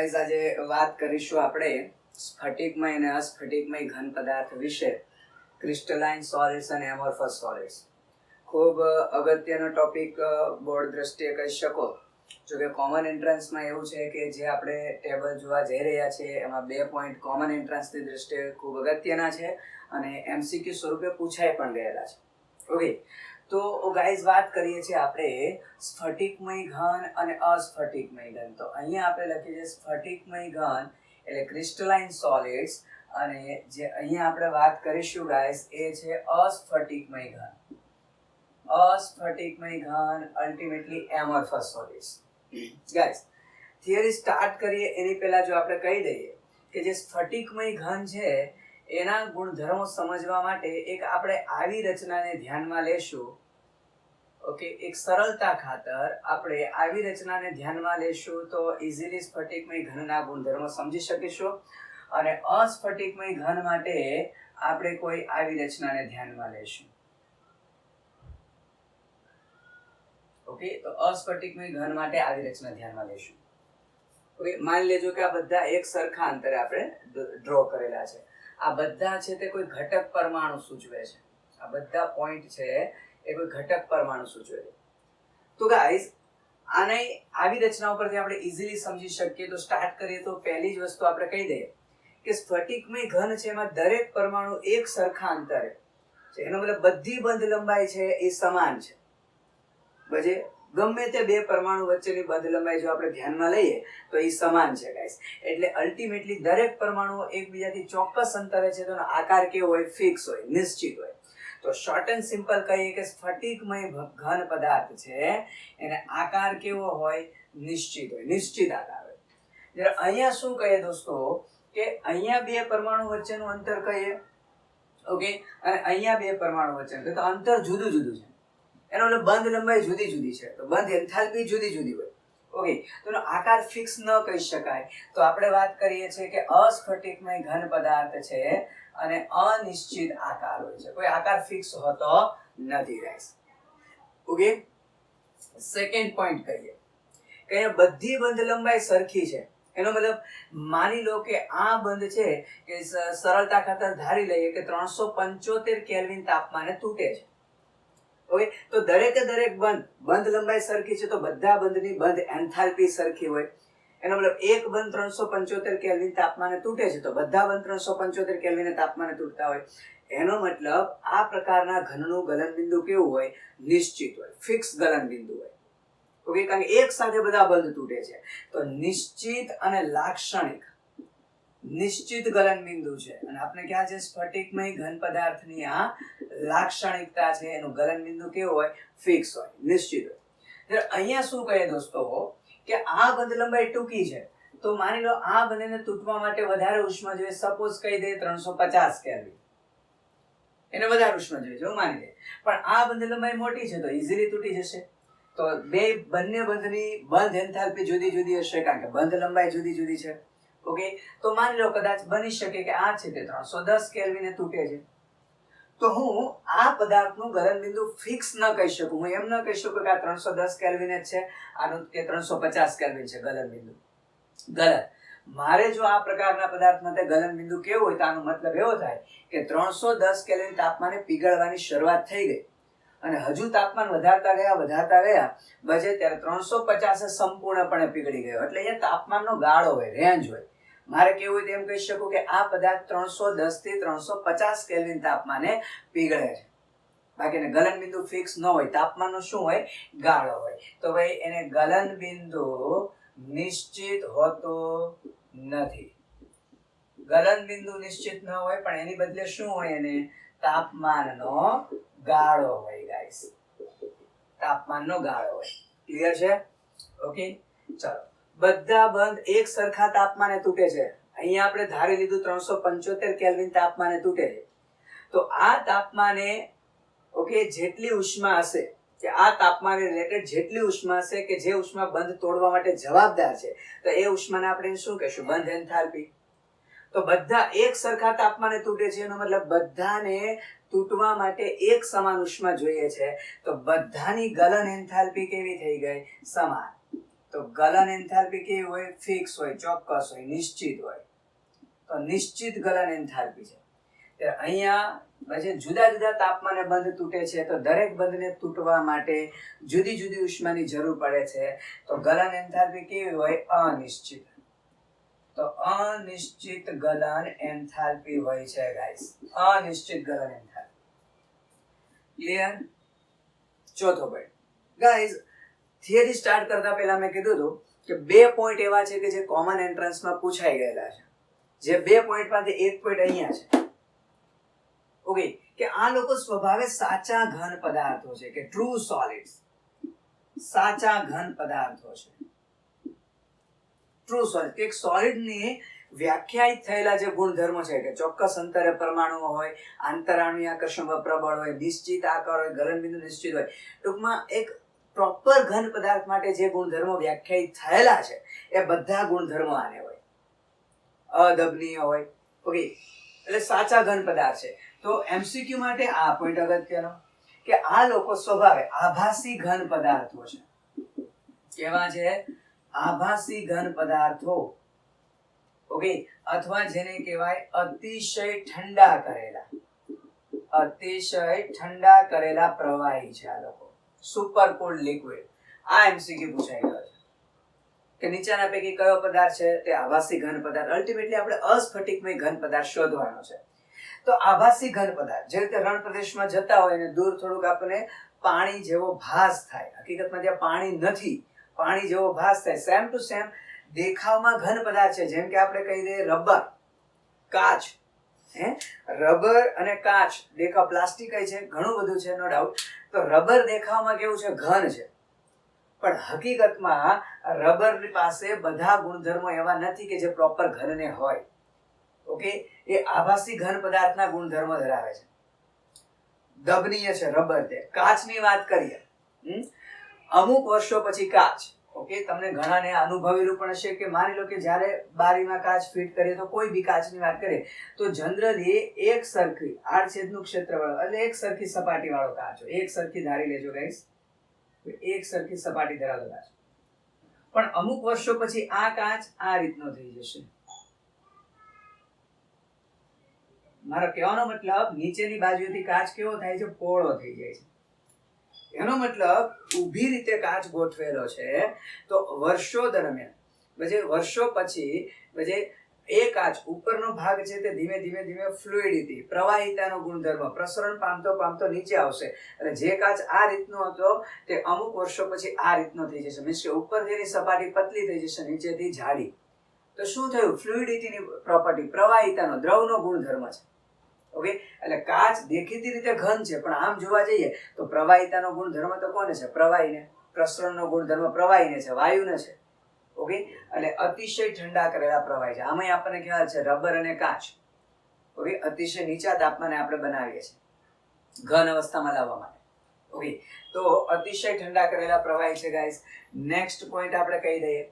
Guys આજે વાત કરીશું આપણે સ્ફટિકમય અને અસ્ફટિકમય ઘન પદાર્થ વિશે, ક્રિસ્ટલાઇન સોલિડ્સ અને એમોર્ફસ સોલિડ્સ. ખૂબ અગત્યનો ટોપિક બોર્ડ દ્રષ્ટિએ કહી શકો. જો કે કોમન એન્ટ્રન્સમાં એવું છે કે જે આપણે ટેબલ જોવા જઈ રહ્યા છીએ એમાં 2 પોઈન્ટ કોમન એન્ટ્રન્સની દ્રષ્ટિએ ખૂબ અગત્યના છે અને એમસીક્યુ સ્વરૂપે પૂછાઈ પણ ગયેલા છે. ઓકે, તો ગાઈઝ વાત કરીએ છીએ આપણે સ્ફટિકમય ઘન અને અસ્ફટિકમય ઘન. તો અહીંયા આપણે લખીએ છીએ સ્ફટિકમય ઘન એટલે ક્રિસ્ટલાઇન સોલિડ્સ, અને જે અહીંયા આપણે વાત કરીશું ગાઈઝ એ છે અસ્ફટિકમય ઘન. અસ્ફટિકમય ઘન ultimately amorphous solids. Guys theory start કરીએ એની પહેલા જો આપણે કહી દઈએ કે જે સ્ફટિકમય ઘન છે એના ગુણધર્મો સમજવા માટે એક આપણે આવી રચનાને ધ્યાનમાં લેશું. ઓકે, એક સરળતા ખાતર આપણે આવી રચનાને ધ્યાનમાં લેશું તો ઇઝીલી સ્ફટિકમય ઘનના ગુણધર્મો સમજી શકીશું. અને અસ્ફટિકમય ઘન માટે આપણે કોઈ આવી રચનાને ધ્યાનમાં લેશું. ઓકે, તો અસ્ફટિકમય ઘન માટે આવી રચના ધ્યાનમાં લેશું. ઓકે, માની લેજો કે આ બધા એક સરખા અંતરે આપણે ડ્રો કરેલા છે. આ બધા છે તે કોઈ ઘટક પરમાણુ સૂચવે છે. આ બધા પોઈન્ટ છે એ કોઈ ઘટક પરમાણુ સૂચવે છે. તો ગાઈઝ આને આવી રચના ઉપરથી આપણે ઇઝીલી સમજી શકીએ. તો સ્ટાર્ટ કરીએ તો પહેલી જ વસ્તુ આપણે કહી દઈએ કે સ્ફટિકમય ઘન છે એમાં દરેક પરમાણુ એક સરખા અંતરે છે. એનો મતલબ બધી બંધ લંબાઈ છે એ સમાન છે. બજે ગમે તે બે પરમાણુ વચ્ચેની બંધ લંબાઈ જો આપણે ધ્યાનમાં લઈએ તો એ સમાન છે ગાઈસ. એટલે અલ્ટિમેટલી દરેક પરમાણુ એકબીજાથી ચોક્કસ અંતરે છે તો એનો આકાર કેવો હોય? ફિક્સ હોય, નિશ્ચિત હોય. તો શોર્ટ એન્ડ સિમ્પલ કહીએ કે સ્ફટિકમય ઘન પદાર્થ છે એને આકાર કેવો હોય? નિશ્ચિત હોય, નિશ્ચિત આકાર હોય. જ્યારે અહીંયા શું કહીએ દોસ્તો કે અહીંયા બે પરમાણુ વચ્ચેનું અંતર કહીએ, ઓકે, અને અહીંયા બે પરમાણુ વચ્ચેનું, તો અંતર જુદું જુદું છે. એનો મતલબ બંધ લંબાઈ જુદી જુદી છે, તો બંધ એન્થાલ્પી જુદી જુદી હોય. ઓકે, તો એનો આકાર ફિક્સ ન કહી શકાય. તો આપણે વાત કરીએ છીએ કે અસ્ફટિકમય ઘન પદાર્થ છે અને અનિશ્ચિત આકાર હોય છે. કોઈ આકાર ફિક્સ હોતો નથી ગાઈસ. ઓકે, સેકન્ડ પોઈન્ટ કહીએ કે બધી બંધ લંબાઈ સરખી છે. એનો મતલબ માની લો કે આ બંધ છે કે સરળતા ખાતર ધારી લઈએ કે 375 કેલ્વિન તાપમાને તૂટે છે. ઓકે, તો દરેકે દરેક બંધ લંબાઈ સરખી છે તો બધા બંધની બંધ એન્થાલ્પી સરખી હોય. એનો મતલબ એક બંધ 375 કેલ્વિન તાપમાને તૂટે છે તો બધા બંધ 375 કેલ્વિન તાપમાને તૂટતા હોય. એનો મતલબ આ પ્રકારના ઘનનું ગલનબિંદુ કેવું હોય? નિશ્ચિત હોય, ફિક્સ ગલનબિંદુ હોય. ઓકે, કારણ કે એક સાથે બધા બંધ તૂટે છે તો નિશ્ચિત અને લાક્ષણિક, નિશ્ચિત ગલનબિંદુ છે. અને આપણે ક્યાં છે? સ્ફટિકમય ઘન પદાર્થની આ લાક્ષણિકતા છે. એનું ગલનબિંદુ કેવું હોય? ફિક્સ હોય, નિશ્ચિત હોય. એટલે અહીંયા શું કહે દોસ્તો કે આ બંધ લંબાઈ ટૂંકી છે તો માની લો આ બંધને તૂટવા માટે વધારે ઉષ્મા જોઈએ. સપોઝ કહી દે 350 કેલ્વિન, એને વધારે ઉષ્મા જોઈએ છે માની લે. પણ આ બંધ લંબાઈ મોટી છે તો ઇઝીલી તૂટી જશે. તો બંને બંધની બંધ એન્થાલ્પી જુદી જુદી હશે કારણ કે બંધ લંબાઈ જુદી જુદી છે. ઓકે, તો માની લો કદાચ બની શકે કે આ છે તે 310 કેલ્વિને તૂટે છે. તો હું આ પદાર્થનું ગલનબિંદુ ફિક્સ ન કહી શકું. હું એમ ન કહી શકું કે આ 310 કેલ્વિન જ છે, આનું કે 350 કેલ્વિન છે ગલનબિંદુ. ગલન. મારે જો આ પ્રકારના પદાર્થ માટે ગલનબિંદુ કેવું હોય તો આનો મતલબ એવો થાય કે 310 કેલ્વિન તાપમાને પીગળવાની શરૂઆત થઈ ગઈ અને હજુ તાપમાન વધારતા ગયા બજે ત્યારે 350 સંપૂર્ણપણે પીગળી ગયો. એટલે અહીંયા તાપમાનનો ગાળો હોય, રેન્જ હોય. મારે કેવું હોય તેમ કહી શકું કે આ પદાર્થ 310 થી 350 કેલ્વિન તાપમાને પીગળે છે. બાકી ગલનબિંદુ ફિક્સ ન હોય, તાપમાનનો શું હોય? ગાળો હોય. તો ભાઈ એને ગલનબિંદુ નિશ્ચિત હોતો નથી. ગલનબિંદુ નિશ્ચિત ન હોય પણ એની બદલે શું હોય? એને તાપમાનનો ગાળો હોય ગાઈસ. તાપમાનનો ગાળો હોય. ક્લિયર છે? ઓકે, ચલો. બધા બંધ એક સરખા તાપમાને તૂટે છે. અહીંયા આપણે ધારી લીધું 375 કેલ્વિન તાપમાને તૂટે છે. તો આ તાપમાને ઓકે જેટલી ઉષ્મા હશે કે આ તાપમાને રિલેટેડ જેટલી ઉષ્મા હશે કે જે ઉષ્મા બંધ તોડવા માટે જવાબદાર છે તો એ ઉષ્માને આપણે શું કહીશું? બંધ એન્થાલ્પી. તો બધા એક સરખા તાપમાને તૂટે છે એનો મતલબ બધાને તૂટવા માટે એક સમાન ઉષ્મા જોઈએ છે. તો બધાની ગલન એન્થાલ્પી કેવી થઈ ગઈ? સમાન. તો ગલન એન્થાલ્પી કેવી હોય? ફિક્સ હોય, ચોક્કસ હોય, નિશ્ચિત હોય. તો નિશ્ચિત ગલન એન્થાલ્પી છે. ત્યારે અહીંયા પછી જુદા જુદા તાપમાને બંધ તૂટે છે, તો દરેક બંધને તૂટવા માટે જુદી જુદી ઉષ્માની જરૂર પડે છે. તો ગલન એન્થાલ્પી કેવી હોય? અનિશ્ચિત. તો અનિશ્ચિત ગલન એન્થાલ્પી હોય છે ગાઈસ, અનિશ્ચિત ગલન એન્થાલ્પી. ક્લિયર? ચોથો પોઈન્ટ ગાઈસ, થિયરી સ્ટાર્ટ કરતા પહેલા મેં કીધું હતું કે 2 પોઈન્ટ એવા છે કે જે કોમન એન્ટ્રન્સમાં પૂછાઈ ગયેલા છે. જે 2 પોઈન્ટમાંથી એક પોઈન્ટ અહીંયા છે. ઓકે, કે આ લોકો સ્વભાવે સાચા ઘન પદાર્થો છે, કે ટ્રુ સોલિડ્સ, સાચા ઘન પદાર્થો છે. ટ્રુ સોલિડ, કે એક સોલિડની વ્યાખ્યાયિત થયેલા જે ગુણધર્મો છે, કે ચોક્કસ અંતરે પરમાણુઓ હોય, આંતરાણુય આકર્ષણ પ્રબળ હોય, નિશ્ચિત આકાર હોય, ગલનબિંદુ નિશ્ચિત હોય. ટૂંકમાં એક પ્રોપર ઘન પદાર્થ માટે જે ગુણધર્મો વ્યાખ્યાયિત થયેલા છે એ બધા ગુણધર્મો આને હોય. અદબનીય હોય. ઓકે, એટલે સાચા ઘન પદાર્થ છે. તો એમસીક્યુ માટે આ પોઈન્ટ અગત્યનો, કે આ લોકો સ્વભાવે આભાસી ઘન પદાર્થો છે. કેવા છે? આભાસી ઘન પદાર્થો. ઓકે, અથવા જેને કહેવાય અતિશય ઠંડા કરેલા, અતિશય ઠંડા કરેલા પ્રવાહી છે આ લોકો. Super cold liquid. આ એમસીક્યુ પૂછાઈ ગયો છે કે નીચેના પૈકી કયો પદાર્થ છે તે આભાસી ઘન પદાર્થ. અલ્ટિમેટલી આપણે અસ્ફટિકમય ઘન પદાર્થ શોધવાનો છે. તો આભાસી ઘન પદાર્થ, જે રીતે રણ પ્રદેશમાં જતા હોય અને દૂર થોડુંક આપણને પાણી જેવો ભાસ થાય, હકીકતમાં ત્યાં પાણી નથી, પાણી જેવો ભાસ થાય. સેમ ટુ સેમ દેખાવમાં ઘન પદાર્થ છે. જેમ કે આપણે કહી દઈએ રબર, કાચ. રબર અને કાચ દેખાવ, પ્લાસ્ટિક છે, ઘણું બધું છે, નો ડાઉટ. તો રબર દેખાવમાં કેવું છે? ઘન છે. પણ હકીકતમાં રબર પાસે બધા ગુણધર્મો એવા નથી કે જે પ્રોપર ઘનને હોય. ઓકે, એ આભાસી ઘન પદાર્થના ગુણધર્મો ધરાવે છે. દબનીય છે રબર. તે કાચની વાત કરીએ, અમુક વર્ષો પછી કાચ, ઓકે, તમને ઘણાને અનુભવેલું પણ હશે કે માની લો કે જ્યારે બારીમાં કાચ ફિટ કરીએ તો કોઈ બી કાચની વાત કરીએ તો જનરલી એક સરખી આડછેદનું ક્ષેત્રવાળો, એટલે એક સરખી સપાટી વાળો કાચ હોય. એક સરખી ધારી લેજો ગાઈસ, એક સરખી સપાટી ધરાવતો કાચ. પણ અમુક વર્ષો પછી આ કાચ આ રીતનો થઈ જશે. મારો કહેવાનો મતલબ, નીચેની બાજુથી કાચ કેવો થાય છે? પોળો થઈ જાય છે. એનો મતલબ ઊભી રીતે કાચ ગોઠવેલો છે તો વર્ષો દરમિયાન, વર્ષો પછી એ કાચ ઉપરનો ભાગ છે તે ધીમે ધીમે ધીમે ફ્લુઇડિટી, પ્રવાહિતાનો ગુણધર્મ, પ્રસરણ પામતો પામતો નીચે આવશે. અને જે કાચ આ રીતનો હતો તે અમુક વર્ષો પછી આ રીતનો થઈ જશે. મીન્સ કે ઉપરથી એની સપાટી પતલી થઈ જશે, નીચેથી જાડી. તો શું થયું? ફ્લુઇડિટીની પ્રોપર્ટી, પ્રવાહિતાનો, દ્રવનો ગુણધર્મ છે. ઓકે, એટલે કાચ દેખીતી રીતે ઘન છે, પણ આમ જોવા જઈએ તો પ્રવાહિતાનો ગુણધર્મ તો કોને છે? પ્રવાહીને. પ્રસરણનો ગુણધર્મ પ્રવાહીને છે, વાયુને છે. ઓકે, એટલે અતિશય ઠંડા કરેલા પ્રવાહી છે. આમાં આપણને ખ્યાલ છે રબર અને કાચ, ઓકે, અતિશય નીચા તાપમાને આપણે બનાવીએ છીએ ઘન અવસ્થામાં લાવવા માટે. ઓકે, તો અતિશય ઠંડા કરેલા પ્રવાહી છે ગાઈસ. નેક્સ્ટ પોઈન્ટ આપણે કહી દઈએ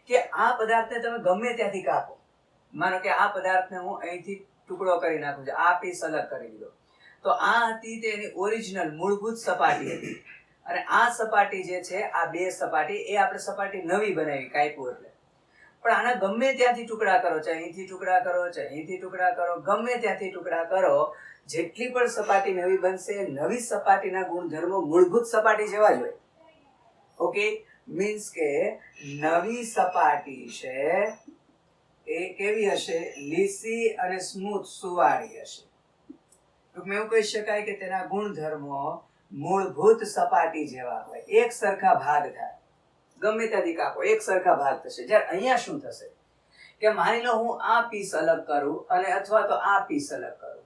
કે આ પદાર્થને તમે ગમે ત્યાંથી કાપો. માનો કે આ પદાર્થને હું અહીંથી ટુકડો કરી નાખું છું, આ પીસ અલગ કરી દીધો, તો આ હતી તેની ઓરિજિનલ મૂળભૂત સપાટી હતી. અને આ સપાટી જે છે, આ 2 સપાટી, એ આપણે સપાટી નવી બનાવી, કાપ્યું એટલે. પણ આના ગમે ત્યાંથી ટુકડા કરો, ચાહે અહીંથી ટુકડા કરો, ચાહે અહીંથી ટુકડા કરો, ગમે ત્યાંથી ટુકડા કરો, જેટલી પણ સપાટી નવી બનશે, નવી સપાટીના ગુણધર્મો મૂળભૂત સપાટી જેવા જ હોય. ઓકે, મીન્સ કે નવી સપાટી છે એ કેવી હશે? લીસી અને સ્મૂથ, સુવાળી હશે. ટૂંકમાં એવું કહી શકાય કે તેના ગુણધર્મો મૂળભૂત સપાટી જેવા હોય, એક સરખા ભાગ થાય. ગમે ત્યાંથી કાપો, એક સરખા ભાગ થશે. જ્યારે અહીંયા શું થશે કે માની લો હું આ પીસ અલગ કરું અને અથવા તો આ પીસ અલગ કરું,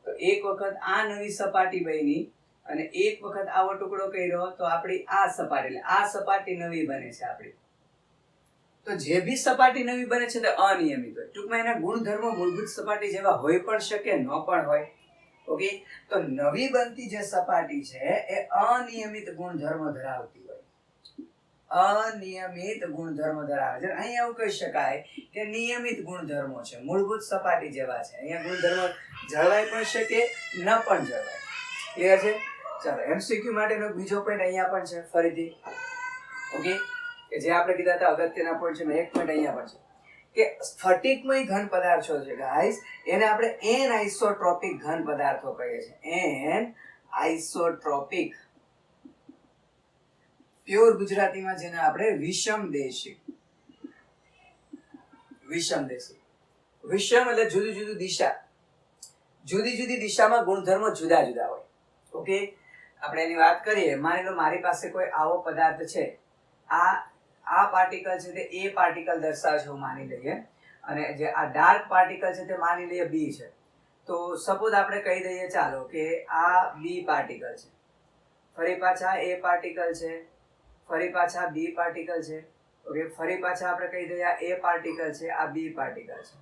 તો એક વખત આ નવી સપાટી બની અને એક વખત આવો ટુકડો કર્યો તો આપણી આ સપાટી, એટલે આ સપાટી નવી બને છે આપણી. તો જે બી સપાટી નવી બને છે તે અનિયમિત હોય. ટૂંકમાં એના ગુણધર્મો મૂળભૂત સપાટી જેવા હોય પણ શકે, ન પણ હોય. ઓકે, તો નવી બનતી જે સપાટી છે એ અનિયમિત ગુણધર્મો ધરાવતી હોય. અનિયમિત ગુણધર્મો ધરાવે છે. અહીંયા એવું કહી શકાય કે નિયમિત ગુણધર્મો છે, મૂળભૂત સપાટી જેવા છે. અહીંયા ગુણધર્મો જળવાઈ પણ શકે, ન પણ જળવાય. ક્લિયર છે? ચાલો, એમસીક્યુ માટેનો બીજો પોઈન્ટ અહીંયા પણ છે ફરીથી. ઓકે, કે જે આપણે કીધા હતા અગત્યના પોઈન્ટ છે, એક પોઈન્ટ અહીંયા પણ છે કે સ્ફટિકમય ઘન પદાર્થો છે ગાઈસ, એને આપણે એનઆઇસોટ્રોપિક ઘન પદાર્થો કહીએ છીએ. એનઆઇસોટ્રોપિક, પ્યોર ગુજરાતીમાં જેને આપણે વિષમદેશી વિષમ એટલે જુદી જુદી દિશા, જુદી જુદી દિશામાં ગુણધર્મો જુદા જુદા હોય. ઓકે, આપણે એની વાત કરીએ. માની લો મારી પાસે કોઈ આવો પદાર્થ છે, આ પાર્ટિકલ છે તે એ પાર્ટિકલ દર્શાવે છે એવું માની લઈએ, અને જે આ ડાર્ક પાર્ટિકલ છે તે માની લઈએ બી છે. તો સપોઝ આપણે કહી દઈએ ચાલો કે આ બી પાર્ટિકલ છે, ફરી પાછા એ પાર્ટિકલ છે, ફરી પાછા બી પાર્ટિકલ છે. ઓકે, ફરી પાછા આપણે કહી દઈએ આ એ પાર્ટિકલ છે, આ બી પાર્ટિકલ છે.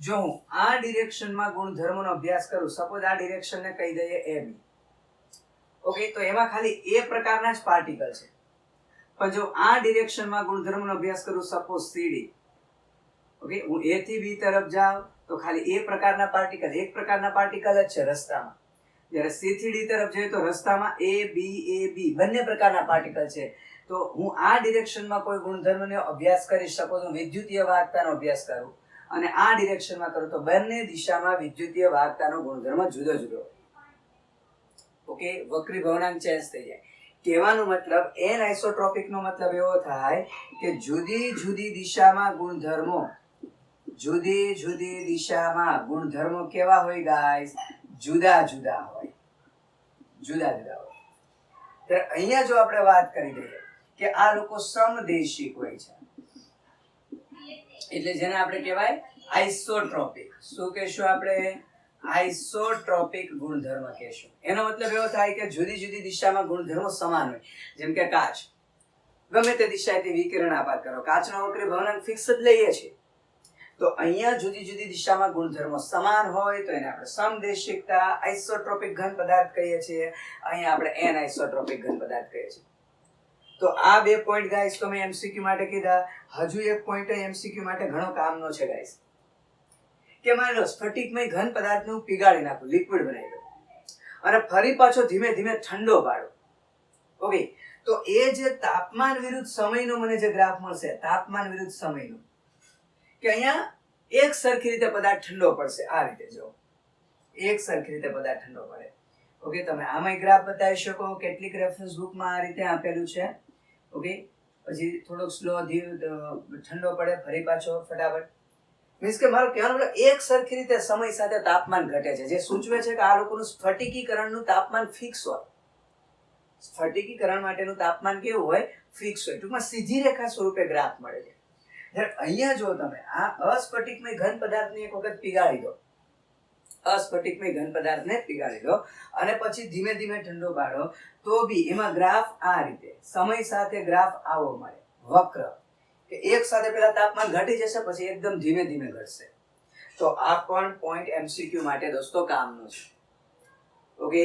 જો હું આ ડિરેક્શનમાં ગુણધર્મોનો અભ્યાસ કરું, સપોઝ આ ડિરેક્શનને કહી દઈએ એ બી. ઓકે, તો એમાં ખાલી એ પ્રકારના જ પાર્ટિકલ છે. પણ જો આ ડિરેક્શનમાં ગુણધર્મોનો અભ્યાસ કરું, સપોઝ સીડી, ઓકે, હું એ થી બી તરફ જાઉં તો ખાલી એ પ્રકારના પાર્ટિકલ, એક પ્રકારના પાર્ટિકલ જ છે રસ્તામાં. જ્યારે સી થી ડી તરફ જઈએ તો રસ્તામાં એ બી બંને પ્રકારના પાર્ટિકલ છે. તો હું આ ડિરેક્શનમાં કોઈ ગુણધર્મનો અભ્યાસ કરી શકું, તો વિદ્યુતીય વાહકતાનો અભ્યાસ કરું અને આ ડિરેક્શનમાં કરું તો બંને દિશામાં વિદ્યુતીય વાહકતાનો ગુણધર્મ જુદો જુદો. ઓકે, વક્રી ભવનાંક ચેન્જ થઈ જાય. કહેવાનો મતલબ એનઆઇસોટ્રોપિક નો મતલબ એવો થાય કે જુદી જુદી દિશામાં ગુણધર્મો, જુદી જુદી દિશામાં ગુણધર્મો કેવા હોય ગાઈસ? જુદા જુદા હોય, જુદા જુદા હોય. ત્યારે અહીંયા જો આપણે વાત કરી દઈએ કે આ લોકો સમદેશિક હોય છે, એટલે જેને આપણે કહેવાય આઇસોટ્રોપિક. શું કહેશું આપણે? આઇસોટ્રોપિક ગુણધર્મ કહેશું. એનો મતલબ એવો થાય કે જુદી જુદી દિશામાં ગુણધર્મો સમાન હોય. જેમ કે કાચ, ગમે તે દિશાએથી વિકિરણ આપાત કરો, કાચનો વક્રી ભવનાંક ફિક્સ જ લઈએ છીએ. તો અહીંયા જુદી જુદી દિશામાં ગુણધર્મો સમાન હોય તો એને આપણે સમદેશિકતા, આઇસોટ્રોપિક ઘન પદાર્થ કહીએ છીએ. અહીંયા આપણે એનઆઇસોટ્રોપિક ઘન પદાર્થ કહીએ છીએ. તો આ બે પોઈન્ટ ગાઈસ તો મેં એમસીક્યુ માટે કીધા. હજુ એક પોઈન્ટ એમસીક્યુ માટે ઘણો કામનો છે ગાઈસ, કે માની લો સ્ફટિકમય ઘન પદાર્થનું પીગાળી નાખું, લિક્વિડ બનાવી દો અને ફરી પાછો ધીમે ધીમે ઠંડો પાડો. ઓકે, તો એ જે તાપમાન વિરુદ્ધ સમયનો મને જે ગ્રાફ મળશે, તાપમાન વિરુદ્ધ સમયનો, કે અહીંયા એક સરખી રીતે પદાર્થ ઠંડો પડશે. આ રીતે જો એક સરખી રીતે પદાર્થ ઠંડો પડે. ઓકે, તમે આમાં ગ્રાફ બતાવી શકો, કેટલીક રેફરન્સ બુકમાં આ રીતે આપેલું છે. ઓકે, પછી થોડોક સ્લો ઠંડો પડે, ફરી પાછો ફટાફટ. મીન્સ કે મારો કહેવાનો મતલબ એક સરખી રીતે સમય સાથે તાપમાન ઘટે છે, જે સૂચવે છે કે આ લોકોનું સ્ફટિકીકરણનું તાપમાન ફિક્સ હોય. સ્ફટિકીકરણ માટેનું તાપમાન કેવું હોય? ફિક્સ હોય. ટૂંકમાં સીધી રેખા સ્વરૂપે ગ્રાફ મળે છે. જ્યારે અહીંયા જો તમે આ અસ્ફટિકમય ઘન પદાર્થને એક વખત પીગાળી દો, અસ્ફટિકમય ઘન પદાર્થને પીગાળી દો અને પછી ધીમે ધીમે ઠંડો પાડો, તો બી એમાં ગ્રાફ આ રીતે સમય સાથે ગ્રાફ આવો મળે, વક્ર, કે એક સાથે પેલા તાપમાન ઘટી જશે, પછી એકદમ ધીમે ધીમે ઘટશે. તો આ પણ પોઈન્ટ એમસીક્યુ માટે દોસ્તો કામનો છે. ઓકે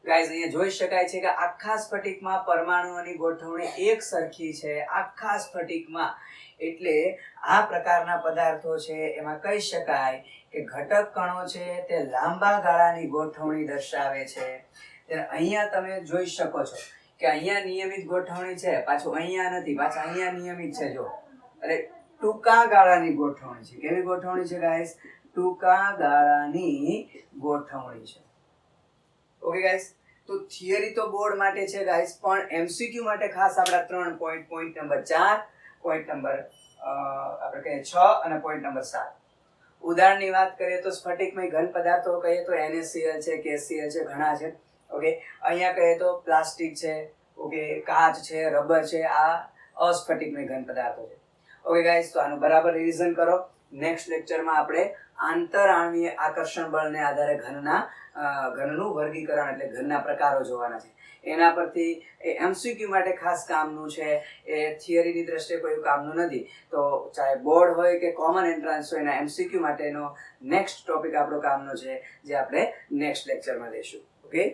ગાઈઝ, અહીંયા જોઈ શકાય છે કે આખા સ્ફટિકમાં પરમાણુઓની ગોઠવણી એક સરખી છે, આખા સ્ફટિકમાં. એટલે આ પ્રકારના પદાર્થો છે એમાં કહી શકાય કે ઘટક કણો છે તે લાંબા ગાળાની ગોઠવણી દર્શાવે છે. અહીંયા તમે જોઈ શકો છો કે અહીંયા નિયમિત ગોઠવણી છે, પાછું અહીંયા નથી, પાછા અહીંયા નિયમિત છે. જો એટલે ટૂંકા ગાળાની ગોઠવણી છે. કેવી ગોઠવણી છે ગાઈસ? ટૂંકા ગાળાની ગોઠવણી છે. ઓકે ગાઈસ, તો થિયરી તો બોર્ડ માટે છે ગાઈસ, પણ એમસીક્યુ માટે ખાસ આપણા 3 point, point number 4, point number આપણે કહીએ 6 અને પોઈન્ટ નંબર 7. ઉદાહરણની વાત કરીએ તો સ્ફટિકમય ઘન પદાર્થો કહીએ તો NaCl છે, KCl છે, ઘણા છે. ઓકે, અહીંયા કહીએ તો પ્લાસ્ટિક છે, ઓકે, કાચ છે, રબર છે, આ અસ્ફટિકમય ઘન પદાર્થો છે. ઓકે ગાઈસ, તો આનું બરાબર રિવિઝન કરો. નેક્સ્ટ લેક્ચરમાં આપણે આંતરઆણ્વીય આકર્ષણ બળને આધારે ઘનનું વર્ગીકરણ એટલે ઘનના પ્રકારો જોવાના છે. એના પરથી એ એમસીક્યુ માટે ખાસ કામનું છે, એ થિયરીની દ્રષ્ટિએ કોઈ કામનું નથી. તો ચાહે બોર્ડ હોય કે કોમન એન્ટ્રાન્સ હોય, એના એમસીક્યુ માટેનો નેક્સ્ટ ટોપિક આપણો કામનો છે, જે આપણે નેક્સ્ટ લેક્ચરમાં લઈશું. ઓકે.